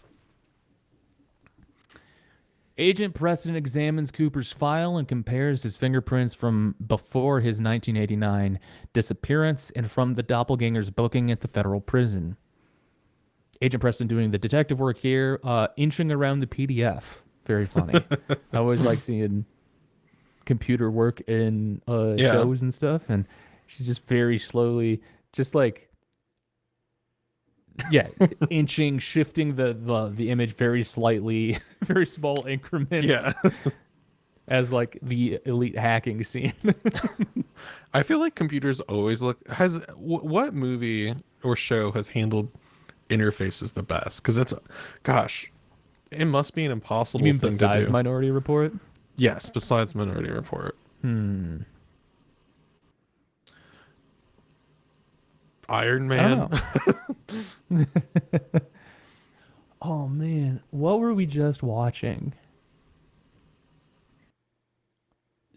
Agent Preston examines Cooper's file and compares his fingerprints from before his 1989 disappearance and from the doppelganger's booking at the federal prison. Agent Preston doing the detective work here, inching around the PDF. Very funny. I always like seeing computer work in shows and stuff, and she's just very slowly, just like, inching, shifting the image very slightly, very small increments. Yeah. As like the elite hacking scene. I feel like computers always what movie or show has handled interfaces the best? Because it must be an impossible You mean thing to besides do. Minority Report? Yes, besides Minority Report. Iron Man. Oh man, what were we just watching?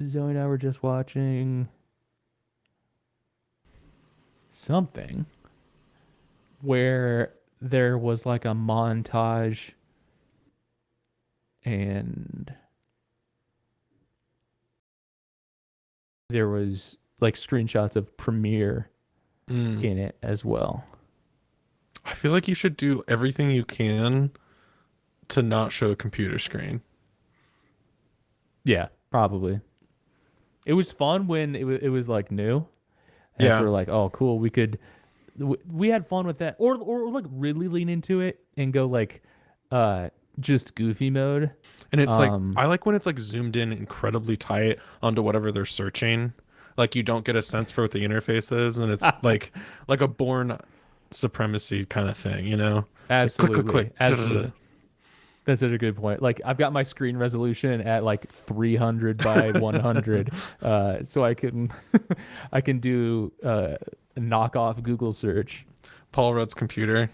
Zoe and I were just watching something where there was like a montage and there was like screenshots of Premiere in it as well. I feel like you should do everything you can to not show a computer screen. Yeah, probably. It was fun when it was like new. And Yeah. we were like, oh, cool. We had fun with that, or like really lean into it and go like, just goofy mode. And it's like, I like when it's like zoomed in incredibly tight onto whatever they're searching. Like you don't get a sense for what the interface is, and it's like a Born Supremacy kind of thing, you know? Absolutely. Like, click. Absolutely. That's such a good point. Like I've got my screen resolution at like 300 by 100, so I can do a knockoff Google search. Paul Rudd's computer.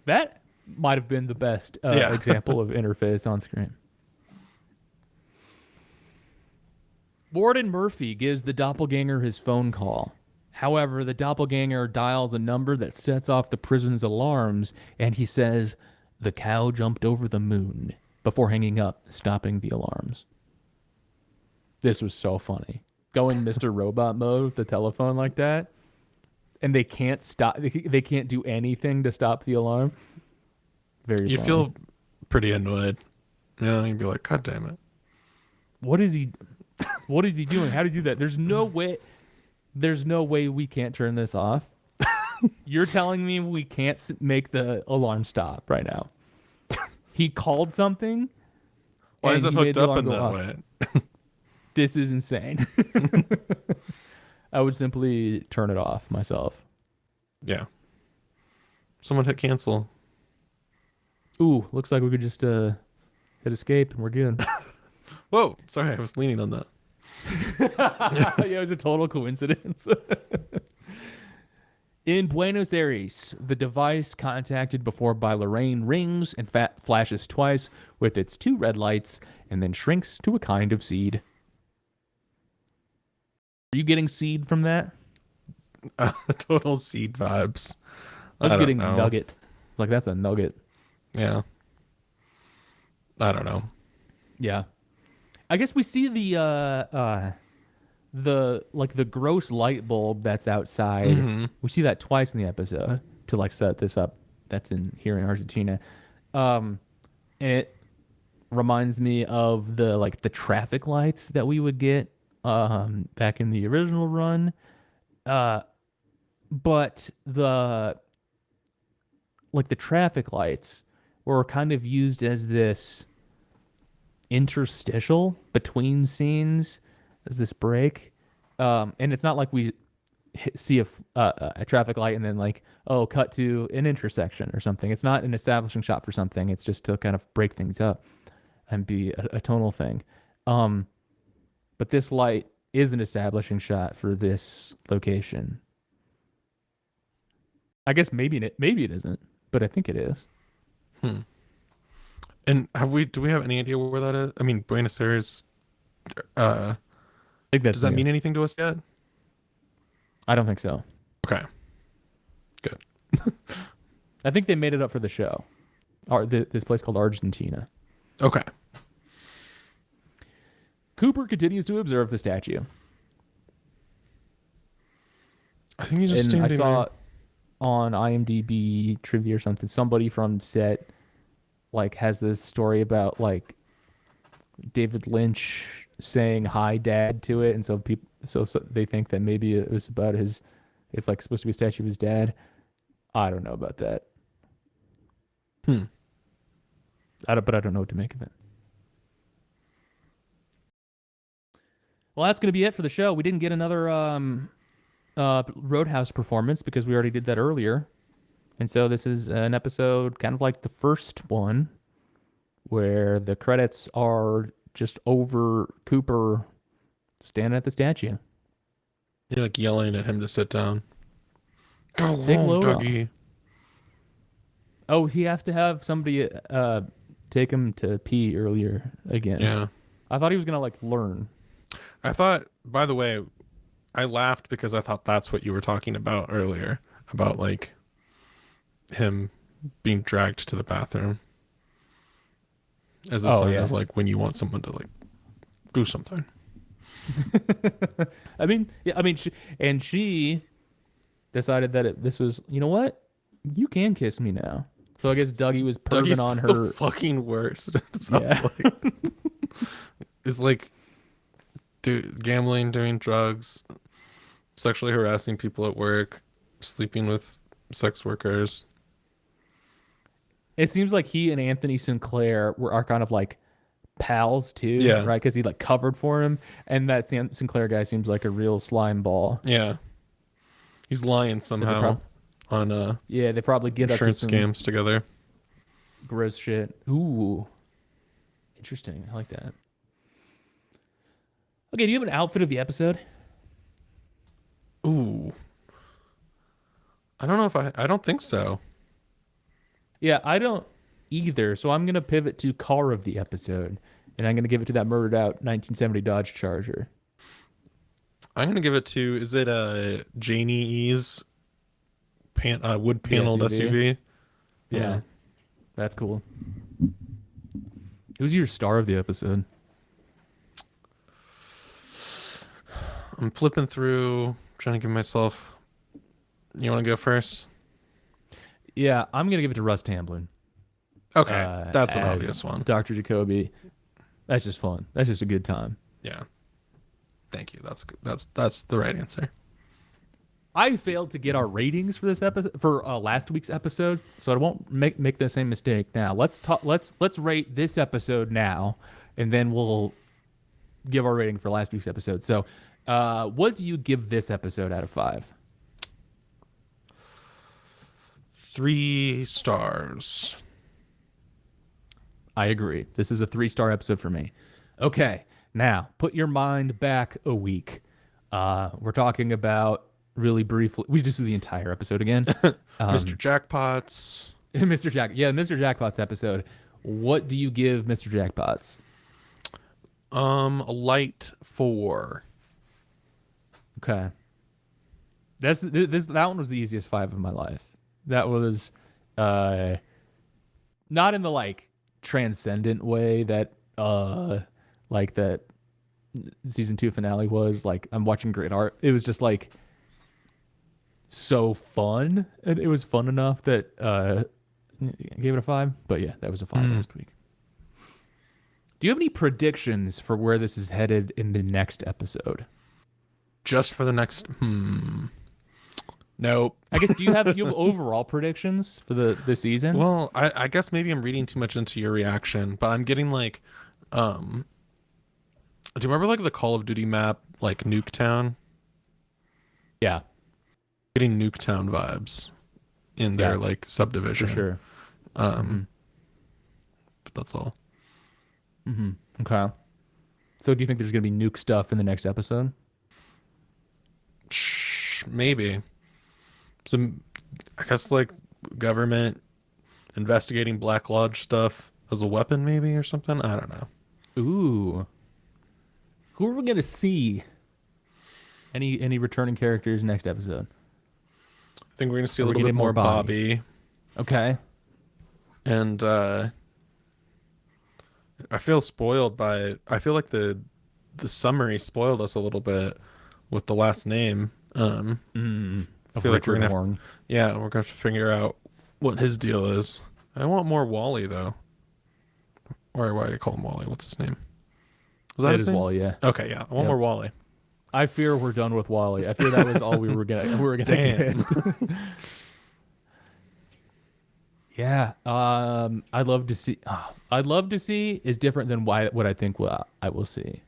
That might have been the best example of interface on screen. Warden Murphy gives the doppelganger his phone call. However, the doppelganger dials a number that sets off the prison's alarms, and he says, "The cow jumped over the moon," before hanging up, stopping the alarms. This was so funny. Going Mr. Robot mode with the telephone like that, and they can't stop. They can't do anything to stop the alarm. Very You funny. feel pretty annoyed. You know, you'd be like, God damn it. What is he doing? How to do that? There's no way we can't turn this off. You're telling me we can't make the alarm stop right now. He called something. Why and is it he made hooked the up alarm in go that off. way? This is insane. I would simply turn it off myself. Yeah. Someone hit cancel. Ooh, looks like we could just hit escape and we're good. Whoa, sorry, I was leaning on that. Yeah, it was a total coincidence. In Buenos Aires, the device contacted before by Lorraine rings and flashes twice with its 2 red lights and then shrinks to a kind of seed. Are you getting seed from that? Total seed vibes. I was don't getting know. nugget. Like, that's a nugget. Yeah. I don't know. Yeah. I guess we see the gross light bulb that's outside. Mm-hmm. We see that twice in the episode to like set this up. That's in here in Argentina. And it reminds me of the traffic lights that we would get back in the original run. But the traffic lights were kind of used as this interstitial between scenes, as this break. And it's not like we see a traffic light and then cut to an intersection or something. It's not an establishing shot for something. It's just to kind of break things up and be a tonal thing. But this light is an establishing shot for this location. I guess maybe it isn't, but I think it is. And do we have any idea where that is? I mean, Buenos Aires. I think that's Does that new. mean anything to us yet? I don't think so. Okay. Good. I think they made it up for the show. This place called Argentina. Okay. Cooper continues to observe the statue. I think he's just And standing I saw there. on IMDb trivia or something, somebody from set has this story about David Lynch saying "Hi, Dad" to it, and so they think that maybe it was about it's supposed to be a statue of his dad. I don't know about that. But I don't know what to make of it. Well, that's going to be it for the show. We didn't get another Roadhouse performance because we already did that earlier. And so this is an episode kind of like the first one where the credits are just over Cooper standing at the statue. You're yelling at him to sit down. Go Big home, load Dougie. Oh, he has to have somebody take him to pee earlier again. Yeah. I thought he was going to learn. I thought, by the way, I laughed because I thought that's what you were talking about earlier. About him being dragged to the bathroom. As a sign of when you want someone to do something. She decided that this was, you know what? You can kiss me now. So I guess Dougie was perving Dougie's on her. the fucking worst. It sounds it's gambling, doing drugs, sexually harassing people at work, sleeping with sex workers. It seems like he and Anthony Sinclair are kind of pals too, Yeah. right? Because he covered for him, and that Sinclair guy seems like a real slime ball. Yeah, he's lying somehow on yeah, they probably get up to insurance some scams together. gross shit. Ooh, interesting. I like that. Okay, do you have an outfit of the episode? Ooh, I don't know if I don't think so. Yeah, I don't either. So I'm gonna pivot to car of the episode, and I'm gonna give it to that murdered out 1970 Dodge Charger. I'm gonna give it to, is it Janie E's wood paneled SUV? Yeah, that's cool. Who's your star of the episode? I'm flipping through, trying to give myself. You want to go first? Yeah, I'm gonna give it to Russ Tamblyn. Okay, that's an as obvious one. Dr. Jacoby. That's just fun. That's just a good time. Yeah. Thank you. That's good. That's the right answer. I failed to get our ratings for this episode for last week's episode, so I won't make the same mistake now. Let's rate this episode now, and then we'll give our rating for last week's episode. So, what do you give this episode out of 5? 3 stars. I agree. This is a 3-star episode for me. Okay, now put your mind back a week. We're talking about really briefly. We just do the entire episode again. Mr. Jackpots. Mr. Jackpots episode. What do you give Mr. Jackpots? A light 4. Okay. That one was the easiest 5 of my life. That was not in the like transcendent way that like that season 2 finale was. Like, I'm watching great art. It was just like so fun. It was fun enough that I gave it a 5. But yeah, that was a 5 last week. Do you have any predictions for where this is headed in the next episode? Just for the next Nope. I guess, do you have overall predictions for the season? Well, I guess maybe I'm reading too much into your reaction, but I'm getting like do you remember like the Call of Duty map, like Nuketown? Yeah. Getting Nuketown vibes in their like subdivision. For sure. But that's all. Okay. So do you think there's going to be nuke stuff in the next episode? Maybe. Some, I guess, like government investigating Black Lodge stuff as a weapon, maybe, or something. I don't know. Ooh. Who are we going to see? Any returning characters next episode? I think we're going to see a little bit more Bobby. Okay. And I feel spoiled by, I feel like the summary spoiled us a little bit with the last name. I feel like we're gonna we're gonna have to figure out what his deal is. I want more Wally though. Or why do you call him Wally? What's his name? Was that his name? Wally, yeah. Okay, yeah. I want more Wally. I fear we're done with Wally. I fear that was all we were gonna get. Yeah. I'd love to see. I'd love to see is different than what I think I will see.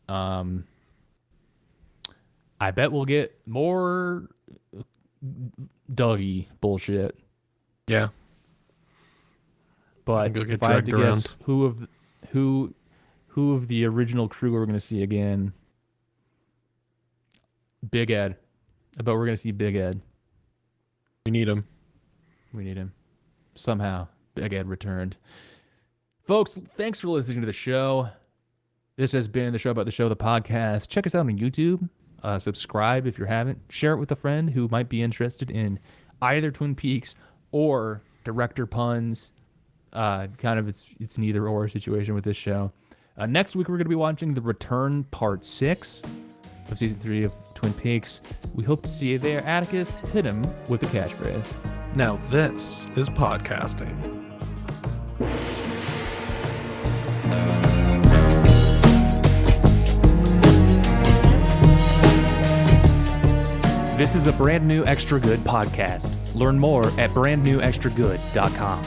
I bet we'll get more Dougie bullshit. Yeah. But if I had to guess who of the original crew we're going to see again, Big Ed. I bet we're going to see Big Ed. We need him. Somehow, Big Ed returned. Folks, thanks for listening to the show. This has been the Show About the Show, the podcast. Check us out on YouTube. Subscribe if you haven't. Share it with a friend who might be interested in either Twin Peaks or director puns. Kind of it's an either or situation with this show. Next week we're going to be watching The Return Part 6 of Season 3 of Twin Peaks. We hope to see you there. Atticus, hit him with the catchphrase. Now this is podcasting. This is a brand new Extra Good podcast. Learn more at brandnewextragood.com.